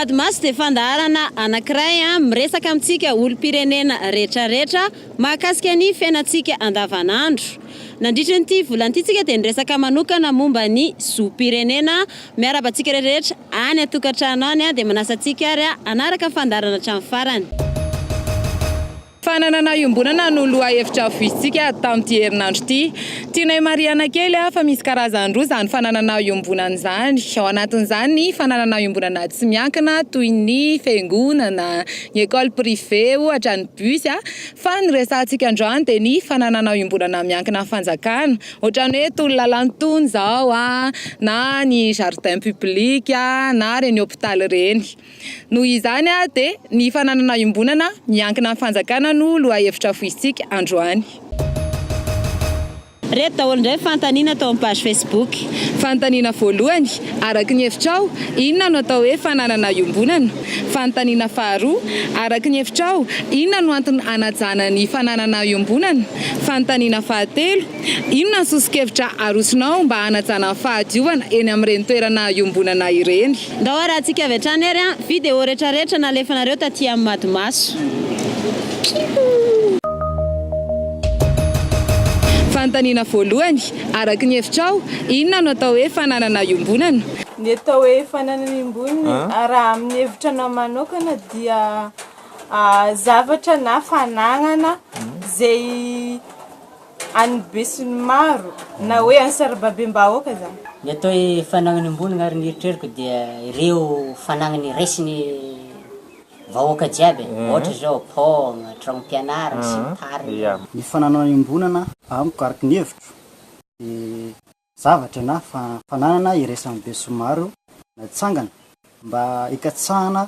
Madimasy dia fandaharana anankiray miresaka amintsika olom-pirenena rehetrarehetra mahakasika ny fiainantsika andavanandro. Nandritra nyity volan'ity dia niresaka manokana momba ny zoom-pirenena miarabantsika rehetrarehetra any atokantrano any dia manasa antsika ary anaraka fandaharana hatramin'ny farany. Fananana iombonana no loha hevitra voizitsika tamin'ity herinandro ity. Tianay mariana kely fa misy karazany roa zany fananana iombonana zany. Ao anatin'izany ny fananana iombonana tsy miankina toy ny fiangonana, ny école privée ohatra ny bus fa ny resantsika androany dia ny fananana iombonana miankina fanjakana. Ohatra ny hoe tolo lalantony zao na ny jardin public na reny hôpitaly reny. Noho izany dia ny fananana iombonana miankina fanjakana no loha hevitra voizitsika androany. Reto daholo indray fanontaniana tao amin'ny page Facebook. Fanontaniana voalohany, araka ny hevitrao, inona no atao hoe fananana iombonana? Fanontaniana faharoa, araka ny hevitrao, inona no antony hanajana ny fananana iombonana? Fanontaniana fahatelo, inona ny sosokevitra arosonao mba hanajana ny fahadiovana eny amin'ireny toerana iombonana ireny? Ndao raha antsika avy hatrany ary video rehetrarehetra nalefanareo taty amin'ny Madimaso. Fanontaniana voalohany, araka ny hevitrao, inona no atao hoe fananana iombonana? Ny atao hoe fananana iombonana raha amin'ny hevitranao manokana dia zavatra na fanagnana zay an'besin'ny maro na hoe an'ny sarababem-bahoaka zany. Ny atao hoe fanagnana iombonana ary ny eritreriko dia ireo fanagnany raisiny vahoaka jiaby, ohatra zao paogna, tragnom-pianarana sy ny tariny. Ny fananana iombonana amiko araka ny hevitro zavatra na fananana iraisany be sy maro na tsangana mba hikatsahana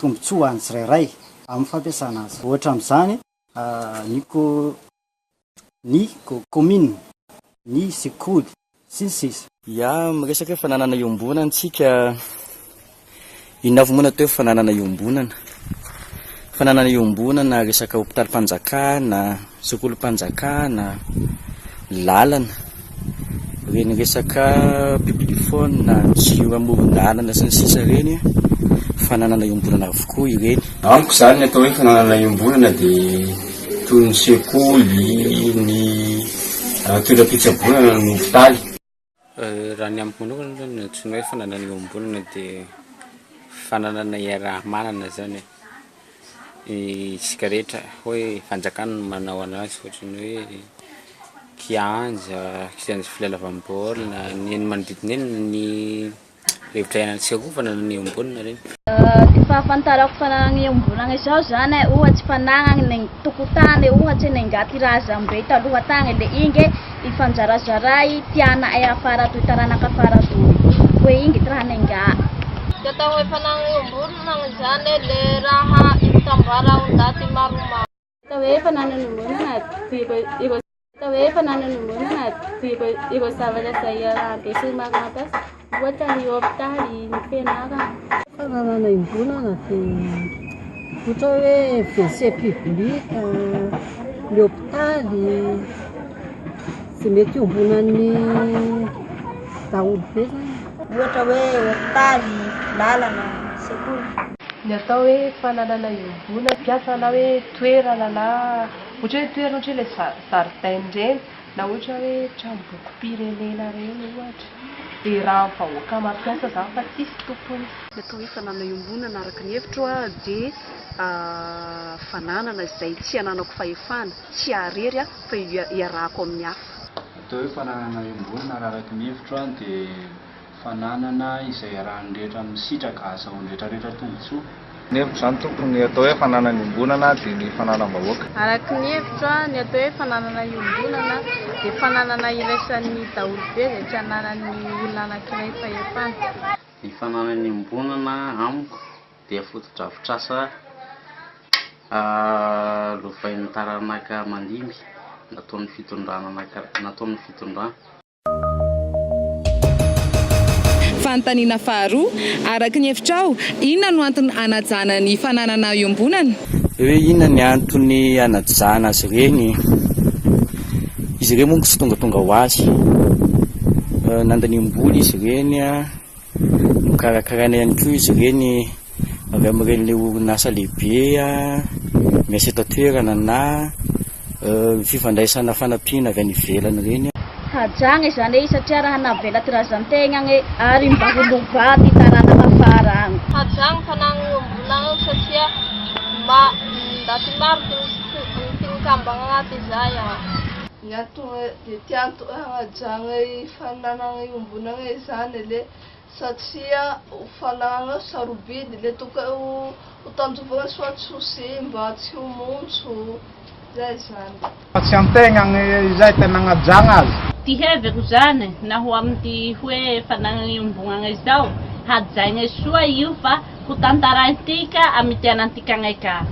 tombotsoa an'ny tsirairay amin'ny fampiasana azy. Ohatra amin'izany ny commune, ny sekoly sy ny sisa. Miresaka hoe fananana iombonana antsika, inavomana teo fananana iombonana. Fananana iombonana resaka hôpitalim-panjakana, sekolim-panjakana, lalana, reny resaka pibilifona, jiro amoron-dalana sy ny sisa reny fananana iombonana avokoa ireny. Amiko zany atao hoe fananana iombonana dia toy ny sekoly, ny toeram-pitsaboana, ny hôpitaly. Raha ny amiko manokana zany ny antsoina hoe fananana iombonana dia fananana iaraha-manana zany isika rehetra hoe fanjakana manao anazy, ohatrany hoe kianja filalavam-baolina, ny eny manodidina eny ny hevitra iainantsika koa fananana iombonana reny. Ty fahafantarako fananana iombonana izao zany ohatsy fanagnana ny tokotany, ohatsy ny angaty raha zambe taloha tagny le ingy ifanjarazaray tiana ay afara toy taranaka afara toy hoe ingy raha nenga. Atao hoe fananana iombonana zany le raha itambara ondaty maromaro. Atao hoe fananana iombonana atao hoe fananana iombonana ireo zavatra izay ampiasaina malagasy ohatra ny hôpitaly, ny fianarana. Fananana iombonana dia ohatra hoe WC public, ny hôpitaly, izay mety iombonan'ny daholo be zany. Ohatra hoe hôpitaly, lalana, sekoly. Ny atao hoe fananana iombonana piasana hoe toerana na ohatra hoe toerana ohatra ilay zaridaina reny na ohatra hoe tranom-bokim-pirenena reny ohatra dia raha vahoaka mampiasa zany fa tsisy tompony. Ny atao hoe fananana iombonana araka ny hevitro dia fananana izay tsy ananako fahefana, tsy arery fa iarahako amin'ny hafa. Atao hoe fananana iombonana araka ny hevitro dia fananana izay arahan'ny rehetra misitraka azahoan'ny rehetrarehetra tombotsoa. Ny hevitro zany tokony atao hoe fananana iombonana dia ny fananan-bahoaka. Araka ny hevitro ny atao hoe fananana iombonana dia fananana iraisan'ny daholo be izay tsy ananan'ny olona anankiray fahefana. Ny fananana iombonana amiko dia foto-drafitrasa lovain'ny taranaka mandimby nataon'ny fitondrana. Fanontaniana faharoa, araka ny hevitrao, inona no antony hanajana ny fananana iombonana? Hoe inona ny antony hanajana azy ireny? Izy ireny moa tsy tonga ho azy. Nandany ambony izy ireny, mikarakaraina ihany koa izy ireny avy amin'ireny orinasa lehibe miaseta toerana na fifandraisana fanampiana avy any ivelany reny. Hajagna izany hoe satria raha navela tirazan-tegna ary mba holova ty tarana mafara agny. Hajagna fanagna ombonagna satria mba ndaty maro tinikambagna agnaty izay Ny antony dia tianto hajagna fananana ombonagna izany le satria fanagna sarobidy le tokony ho tanjovana soa tsy ho simba tsy ho montso zay zany. Tsy an-tegna izay tena hagnajagna azy. Ty hevako zany na ho amin'ny hoe fanagna ombonagna izao hajaigna soa io fa ho tantarantika amin'ny tianantika agnaika.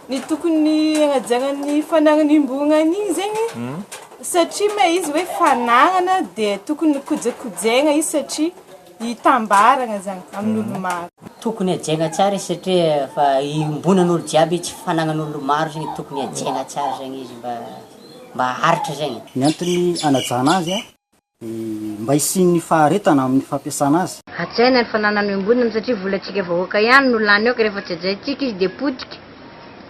Ny tokony hajagna ny fanagna ombonagna iny zegny satria ma izy hoe fanagnana dia tokony kojakojegna izy satria hitambarana zany amin'olo maro. Tokony hajaigna tsara izy satria fa ombonan'olo jiaby tsy fanagnan'olo maro zegny tokony hajaigna tsara zegny izy mba haritra zegny. Ny antony anajana azy mba hisin'ny faharetana amin'ny fampiasana azy. Hajaina ny fananana ombonana satria volantsika vahoaka ihany no lany ao ka rehefa tsy hajaintsika izy dia potika.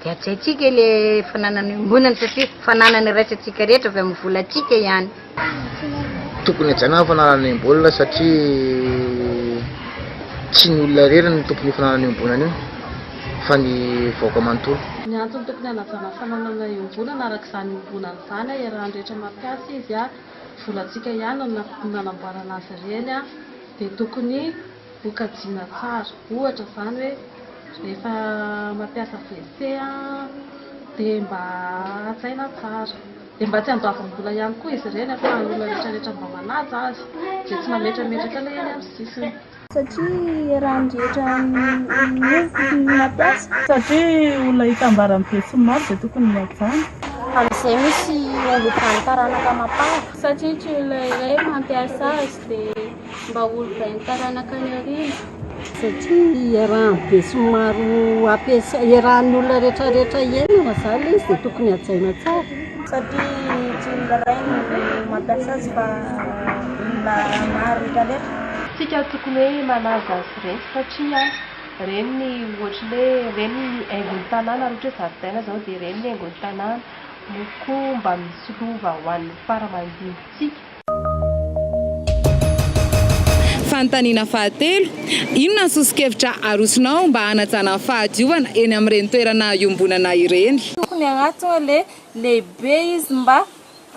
Dia hajaintsika le fananana ombonana satria fananana raisantsika rehetra avy amin'ny volantsika ihany. Tokony hajaina ny fananana ombonana satria tsy ny olona rery no tokony fananana ombonana io fa ny vahoaka manontolo. Ny antony tokony hanajana fananana ombonana araka izany ombonana izany raha rehetra mampiasa izy volantsika ihany nanamboarana azy ireny dia tokony ho kajiana tsara. Ohatra izany hoe rehefa mampiasa WC dia mba hajaina tsara dia mba tsy handoavam-bola ihany koa izy ireny fa olona rehetrarehetra mba manaja azy dia tsy mametrametraka ilay eny amin'ny sisiny. Satria raha rehetra mampiasa satria olona hitambarany be sy maro dia tokony hajana. Amin'izay misy olona taranaka mapara satria tsy olona iray mampiasa azy dia mba olona taranaka ny aoriana. Satria raha be somaro ampiasa iarahan'olona rehetrarehetra iainana zany izy dia tokony hajaina tsara. Satria tsy olona iray mampiasa azy fa olona maro rehetrarehetra. Tsika tokony hoe manaja azy ireny satria ireny ny ohatra hoe ireny ny haingon'ny tanàna raha ohatra hoe zaridaina zao dia ireny ny haingon'ny tanàna no koa mba misy lova ho an'ny faramandimbytsika. Fanontaniana fahatelo, inona ny sosokevitra arosonao mba hanajana ny fahadiovana eny amin'ireny toerana iombonana ireny? Tokony agnatony le lehibe izy mba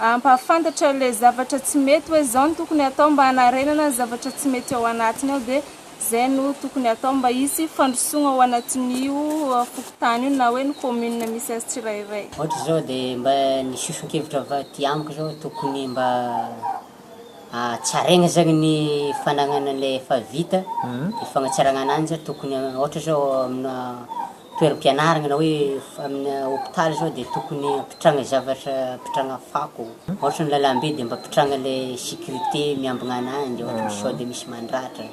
ampahafantatra le zavatra tsy mety hoe zao no tokony atao mba hanarenana ny zavatra tsy mety ao anatiny ao dia zay no tokony atao mba hisy fandrosoana ao anatin'io fokontany io na hoe ny commune misy azy tsirairay. Ohatra zao dia mba ny sosokevitra avy amiko zao tokony mba tsaraigna zany ny fanagnana ilay efa vita dia fagnatsarana ananjy tokony ohatra zao amina toeram-pianarana na hoe amina hôpitaly zao dia tokony apitranga zavatra apitranga fako. Ohatra ny lalambe dia mba apitranga ilay sécurité miambina ananjy ohatra sao dia misy mandratra.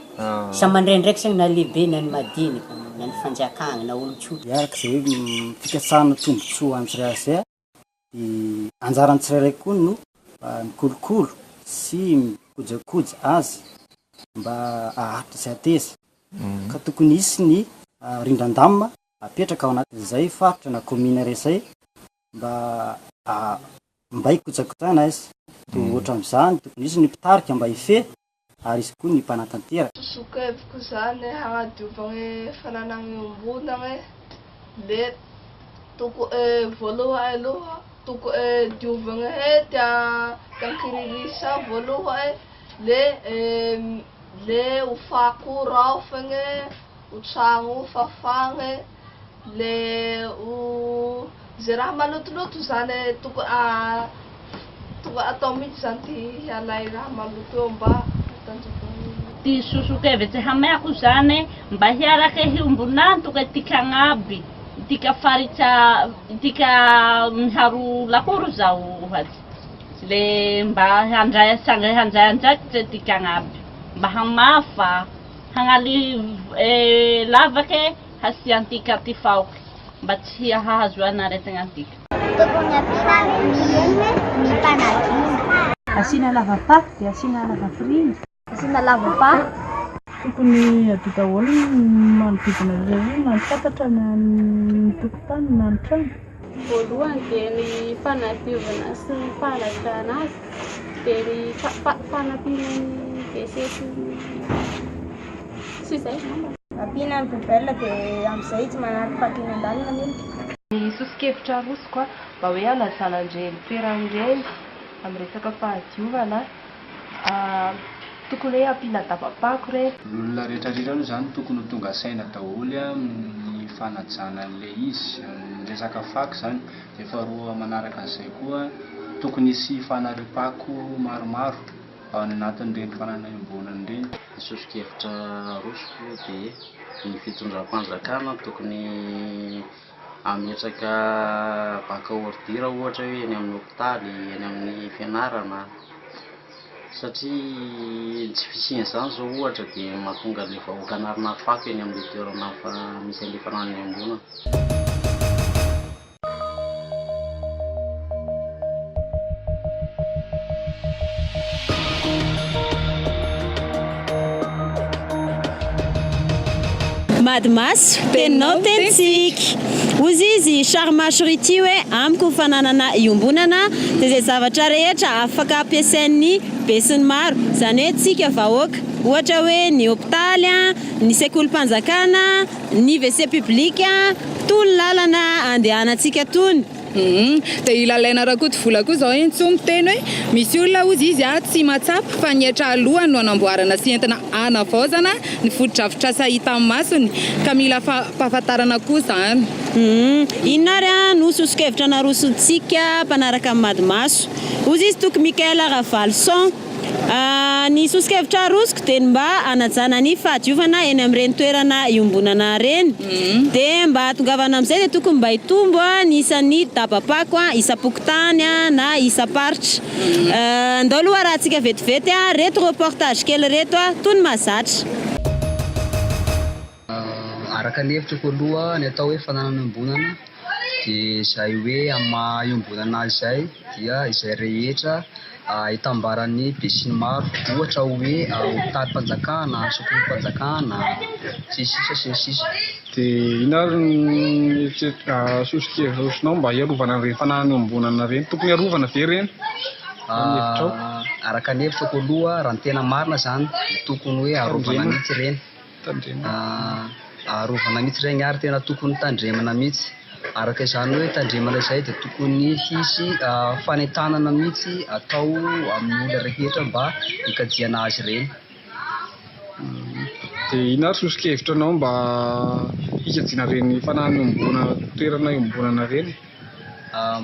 Samy mandraindraiky zany na lehibe na ny madinika na ny fanjakana na olon-tsotra. Araka izay hoe fikasana tombotsoa an'ny tsirairay dia anjaran'ny tsirairay koa no mikolokolo sy mikojakoja azy mba aharitra sy ateza ka tokony hisy ny rindran-damina apetraka ao anatin'izay faritra na commune resay mba hikojakojana izy dia ohatra amin'izany tokony hisy ny mpitarika mba hife ary izy koa ny mpanatantera. Sosokeviko zany hagnadiovana fananana ombonana le voalohany aloha tokony diovana tankirisa voalohany le ho fako raofana ho tragno fafana le zay raha malotoloto zany tokony atao mihitsy zany ty alay raha maloto eo mba ty sosokevitsy hameako zany mba hiaraka hiombonana tokony tika agnaby tika faritsa tika miharo lakoro zao ohatsy le mba handray andraiky tika agnaby mba hamafa hagnaly lavaka hasiantika ty faoky mba tsy hahazoana aretigna antika. Tokony ampiana ny panadia. Asiana lavapaty dia asiana lavafirindra. Asiana lavapaty tokony atao daholo manodidina reny na ny tatatra na ny tokotany na ny trano. Voalohany dia ny fanadiovana sy ny fanajana azy, dia ny fanampiana ny WC sy izay ngamba. Ampiana ny poubelle dia amin'izay tsy manaraka fahakina an-dalana mihitsy. Ny sosokevitra arosoko mba hoe hanajana an'ireny toeran'ireny amin'ny resaka fahadiovana, tokony hoe ampiana daba-pako ireny. Ny olona rehetrarehetra aloha zany tokony tonga saina daholo ny fanajana an'ilay izy, ny resaka fako zany. Dia faharoa manaraka an'izay koa tokony hisy fanariam-pako maromaro ao anatin'ireny fananaim-bolana ireny. Ny sosokevitra arosoko dia ny fitondram-panjakana tokony ametraka baka ordira ohatra hoe eny amin'ny hopitaly, eny amin'ny fianarana, satria tsy fisian'izany zao ohatra dia mahatonga ilay vahoaka narinary fako eny amin'ny toerana misy an'ilay fananaim-bolana. Madimaso, teninao tentsika. Ozy izy sarmaso ity hoe amiko fananana iombonana dia izay zavatra rehetra afaka ampiasain'ny be sy ny maro. Izany hoe tsika vahoaka, ohatra hoe ny hopitaly, ny sekolim-panjakana, ny WC public, tony lalana andehanantsika tony. Dia ilalaina rakoto vola koa zao intsony teny hoe misy olona ozy izy tsy matsapa fa ny etra alohany no anamboarana sy entina anavaozana ny fotodrafitrasa hita amin'ny masony ka mila fahafantarana koa zany. Inona ary no sosokevitra narosontsika mpanaraka amin'ny Madimaso. Ozy izy Toky Mikaela Ravalson. Ny sosokevitra arosoko dia mba hanajana ny fahadiovana eny amin'ireny toerana iombonana reny. Dia mba hatongavana amin'izay dia tokony mba hitombo ny isan'ny daba-pako, isa-pokotany na isa-paritra. Ndao aloha raha antsika vetivety reto reportage kely reto tony mahazatra. Araka ny hevitro aloha ny atao hoe fananana iombonana dia izay hoe amin'ny maha iombonana izay dia izay rehetra hitambaran'ny be sy ny maro, ohatra hoe hopitaly-panjakana, sekolim-panjakana, sy sisa sy ny sisa. Dia ina ary ny sosokevitra arosonao mba hiarovana ireny fananana iombonana ireny? Tokony hiarovana ve ireny? Araka ny hevitrako aloha raha ny tena marina zany dia tokony hoe arovana mihitsy ireny. Arovana mihitsy ireny ary tena tokony tandremana mihitsy. Araka izany hoe tandremana izay dia tokony hisy fanentanana mihitsy atao amin'ny olona rehetra mba hikajiana azy ireny. Dia ina ary sosokevitranao mba hikajiana ireny fananana iombonana, toerana iombonana ireny?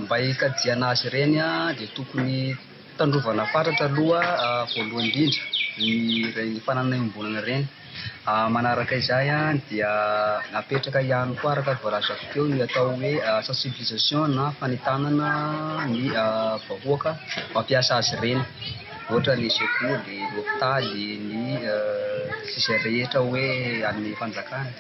Mba hikajiana azy ireny dia tokony tandrovana fatratra aloha voalohany indrindra ny fananana iombonana ireny. Manaraka izay dia apetraka ihany koa araka voalazako teo ny atao hoe sensibilisation na fanentanana ny vahoaka mampiasa azy ireny, ohatra ny sekoly, ny hopitaly, ny izay rehetra hoe amin'ny fanjakana.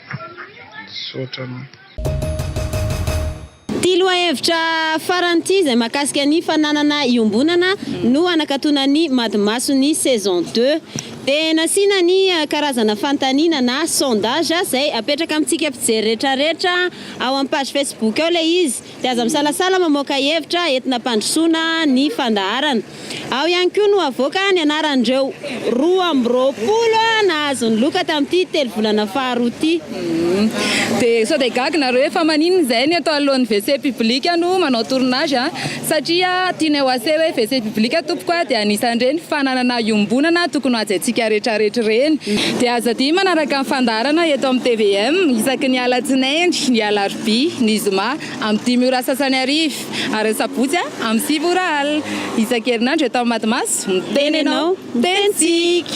Ty lohahevitra faran'ity izay mahakasika ny fananana iombonana no anakatonan'ny Madimaso ny saison 2. Dia nasiana ny karazana fanontaniana na sondage izay apetraka amintsika mpijery rehetrarehetra ao amin'ny page Facebook ao ilay izy. Dia aza misalasala mamoaka hevitra entina pandrosoana ny fandaharana. Ao ihany koa no avoaka ny anaran'ireo 12 nahazo ny loka tamin'ity 3 volana faharoa ity. Dia sao dia gaga nareo efa maninona izay ny atao alohan'ny WC public no manao tournage satria tiana ho ase hoe WC public tompoko dia anisan'ireny fananana iombonana tokony hajaintsika rehetrarehetra ireny. Dia aza tia manaraka ny fandaharana eto amin'ny TVM isaky ny alatsinainy, ny alarobia, ny zoma amin'ny 10 ora sasany arivo ary sabotsy amin'ny 7 ora alina. Isan-kerinandro eto amin'ny Madimaso miteny ianao tentsika.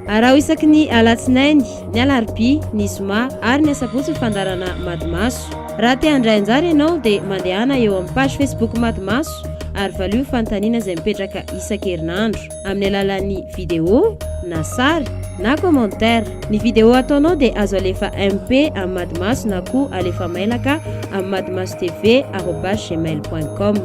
Raha isaky ny alatsinainy, ny alarobia, ny zoma ary ny sabotsy ny fandaharana Madimaso. Raha te handray anjara ianao dia mandehana eo amin'ny page Facebook Madimaso ary valio fanontaniana izay mipetraka isan-kerinandro amin'ny alalan'ny vidéo na sary na commentaire. Ny vidéo ataonao dia azo alefa MP amin'ny Madimaso na koa alefa mailaka amin'ny madimasotv@gmail.com.